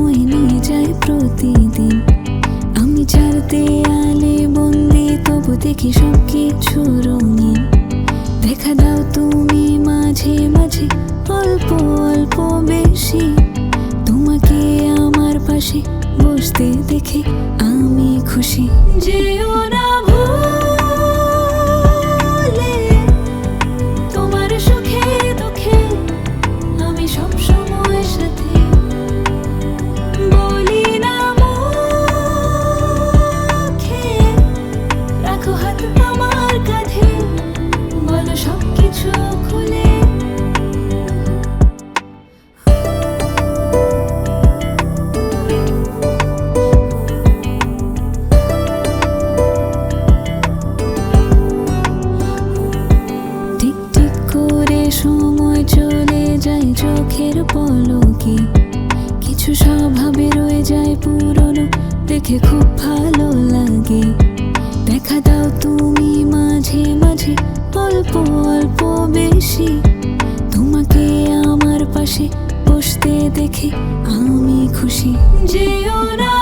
সময় নিয়ে যায় প্রতিদিন। আমি চার দেয়ালে বন্দি, তবু দেখি সব কিছু রঙিন। দেখা দাও তুমি মাঝে মাঝে, অল্প অল্প বেশি। তোমাকে আমার পাশে বসতে দেখে আমি খুশি। যেও না ভুলে, তোমার সুখে দুঃখে আমি সব সময় সাথে। বলি না মুখে, রাখো হাত আমার কাঁধে, বলো সব কিছু খুলে। টিক টিক করে সময় চলে যায় চোখের পলকে। কিছু স্বভাবে রয়ে যায় পুরনো, দেখে খুব ভালো লাগে। দেখা দাও তুমি মাঝে মাঝে, অল্প অল্প বেশি। তোমাকে আমার পাশে বসতে দেখে আমি খুশি। যেও না